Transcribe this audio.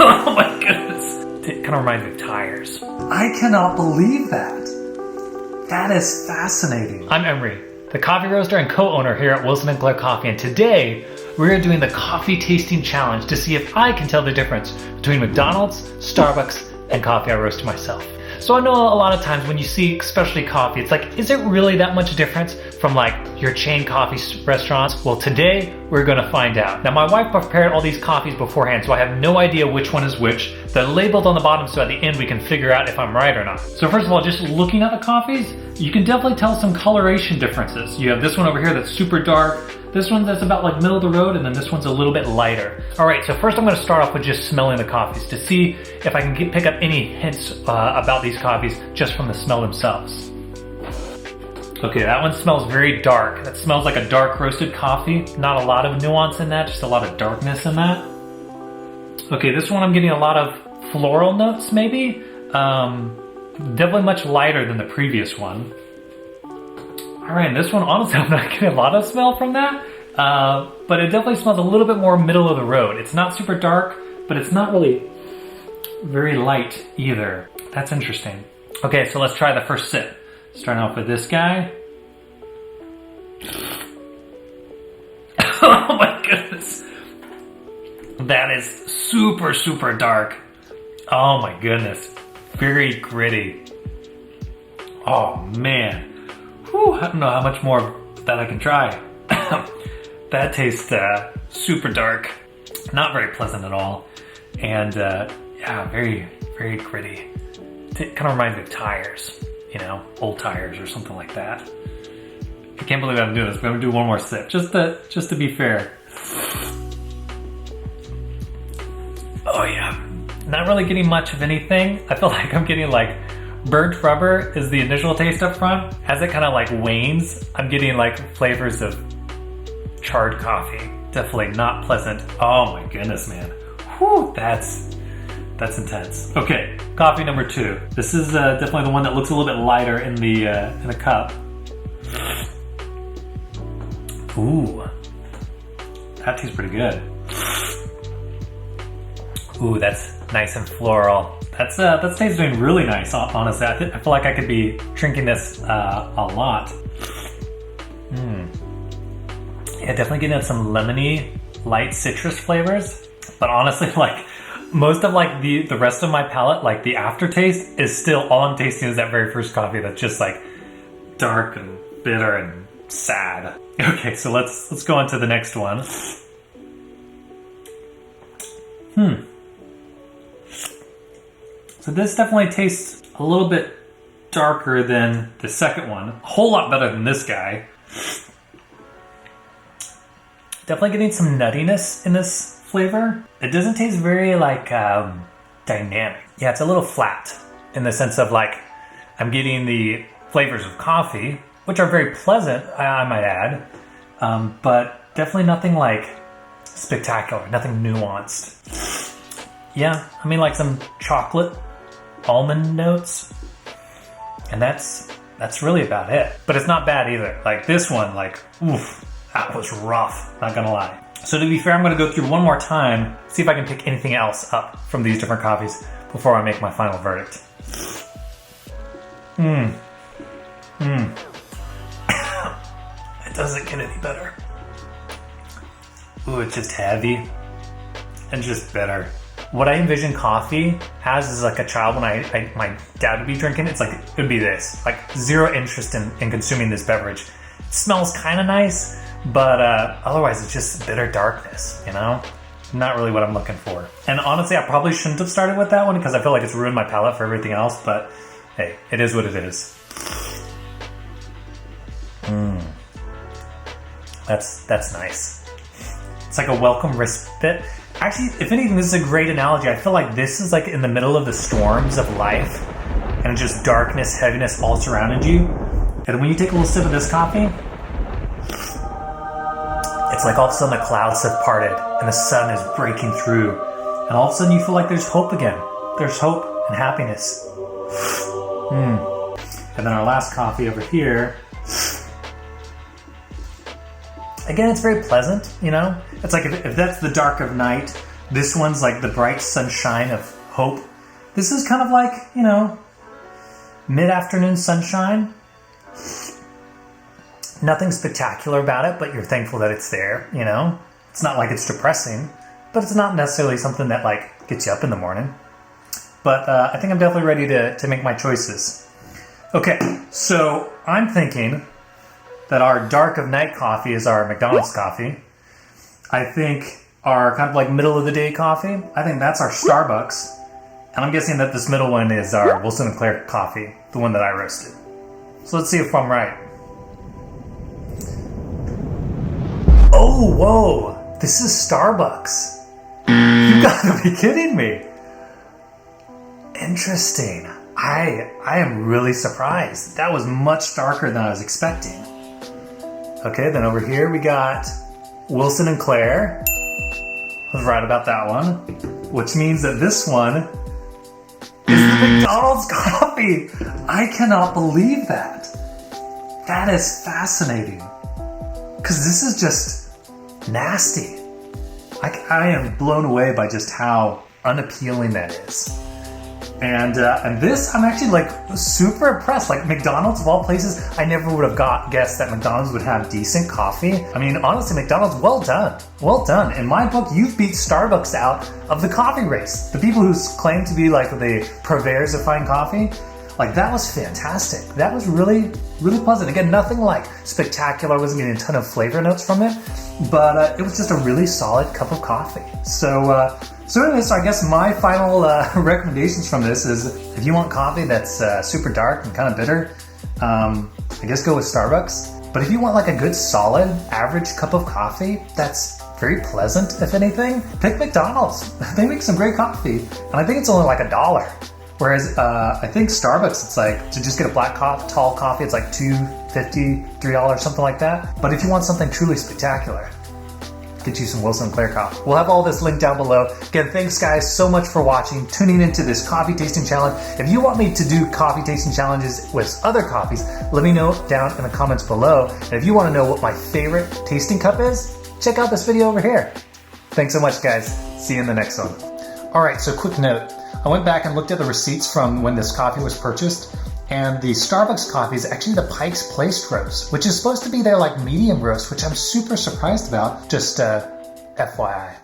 Oh my goodness. It kind of reminds me of tires. I cannot believe that. That is fascinating. I'm Emory, the coffee roaster and co-owner here at Wilson & Claire Coffee, and today we're doing the coffee tasting challenge to see if I can tell the difference between McDonald's, Starbucks, and coffee I roast myself. So I know a lot of times when you see specialty coffee, it's like, is it really that much difference from like your chain coffee restaurants? Well, today we're gonna find out. Now my wife prepared all these coffees beforehand, so I have no idea which one is which. They're labeled on the bottom, so at the end we can figure out if I'm right or not. So first of all, just looking at the coffees, you can definitely tell some coloration differences. You have this one over here that's super dark, this one that's about like middle of the road, and then this one's a little bit lighter. All right, so first I'm gonna start off with just smelling the coffees to see if I can pick up any hints about these coffees just from the smell themselves. Okay, that one smells very dark. That smells like a dark roasted coffee. Not a lot of nuance in that, just a lot of darkness in that. Okay, this one I'm getting a lot of floral notes maybe. Definitely much lighter than the previous one. All right, and this one, honestly, I'm not getting a lot of smell from that, but it definitely smells a little bit more middle of the road. It's not super dark, but it's not really very light either. That's interesting. Okay, so let's try the first sip. Starting off with this guy. Oh my goodness. That is super, super dark. Oh my goodness. Very gritty. Oh man. Whew, I don't know how much more that I can try. That tastes super dark. Not very pleasant at all. And yeah, very, very gritty. It kind of reminds me of tires. You know, old tires or something like that. I can't believe I'm doing this, but I'm gonna do one more sip, just to be fair. Oh yeah, not really getting much of anything. I feel like I'm getting like burnt rubber is the initial taste up front. As it kind of like wanes, I'm getting like flavors of charred coffee. Definitely not pleasant. Oh my goodness, man. Whew, that's intense. Okay, coffee number 2. This is definitely the one that looks a little bit lighter in the cup. Ooh, that tastes pretty good. Ooh, that's nice and floral. That's tasting really nice, honestly. I feel like I could be drinking this a lot. Yeah, definitely getting some lemony, light citrus flavors. But honestly, like, most of like the rest of my palate, like the aftertaste, is still all I'm tasting is that very first coffee that's just like dark and bitter and sad. Okay, so let's go on to the next one. So this definitely tastes a little bit darker than the second one. A whole lot better than this guy. Definitely getting some nuttiness in this flavor. It doesn't taste very like dynamic. Yeah, it's a little flat in the sense of like I'm getting the flavors of coffee, which are very pleasant, I might add, but definitely nothing like spectacular, nothing nuanced. Yeah, I mean like some chocolate, almond notes, and that's really about it. But it's not bad either. Like this one, like, oof, that was rough, not gonna lie. So to be fair, I'm gonna go through one more time, see if I can pick anything else up from these different coffees before I make my final verdict. It doesn't get any better. Ooh, it's just heavy and just bitter. What I envision coffee as is like a child when my dad would be drinking, it's like, it would be this, like zero interest in consuming this beverage. It smells kind of nice, but otherwise it's just bitter darkness, you know? Not really what I'm looking for. And honestly, I probably shouldn't have started with that one because I feel like it's ruined my palate for everything else, but hey, it is what it is. That's nice. It's like a welcome respite. Actually, if anything, this is a great analogy. I feel like this is like in the middle of the storms of life and just darkness, heaviness all surrounded you. And when you take a little sip of this coffee, it's like all of a sudden the clouds have parted and the sun is breaking through. And all of a sudden you feel like there's hope again. There's hope and happiness. And then our last coffee over here. Again, it's very pleasant, you know? It's like if that's the dark of night, This one's like the bright sunshine of hope. This is kind of like, you know, mid-afternoon sunshine. Nothing spectacular about it, but you're thankful that it's there, you know? It's not like it's depressing, but it's not necessarily something that like gets you up in the morning. But I think I'm definitely ready to make my choices. Okay, so I'm thinking that our dark of night coffee is our McDonald's coffee. I think our kind of like middle of the day coffee, I think that's our Starbucks. And I'm guessing that this middle one is our Wilson & Claire coffee, the one that I roasted. So let's see if I'm right. Oh, whoa, this is Starbucks. You gotta be kidding me. Interesting. I am really surprised. That was much darker than I was expecting. Okay, then over here we got Wilson & Claire. I was right about that one. Which means that this one is the McDonald's coffee. I cannot believe that. That is fascinating. Because this is just nasty. I am blown away by just how unappealing that is. And this, I'm actually like super impressed. Like McDonald's of all places, I never would have guessed that McDonald's would have decent coffee. I mean, honestly, McDonald's, well done. Well done. In my book, you've beat Starbucks out of the coffee race. The people who claim to be like the purveyors of fine coffee, like that was fantastic. That was really, really pleasant. Again, nothing like spectacular. I wasn't getting a ton of flavor notes from it, but it was just a really solid cup of coffee. So anyway, I guess my final recommendations from this is if you want coffee that's super dark and kind of bitter, I guess go with Starbucks. But if you want like a good solid average cup of coffee that's very pleasant, if anything, pick McDonald's. They make some great coffee, and I think it's only like $1. Whereas I think Starbucks, it's like, to just get a black tall coffee, it's like $2.50, $3, something like that. But if you want something truly spectacular, get you some Wilson & Claire coffee. We'll have all this linked down below. Again, thanks guys so much for watching, tuning into this coffee tasting challenge. If you want me to do coffee tasting challenges with other coffees, let me know down in the comments below. And if you want to know what my favorite tasting cup is, check out this video over here. Thanks so much guys. See you in the next one. All right, so quick note. I went back and looked at the receipts from when this coffee was purchased, and the Starbucks coffee is actually the Pike's Place roast, which is supposed to be their like medium roast, which I'm super surprised about. Just FYI.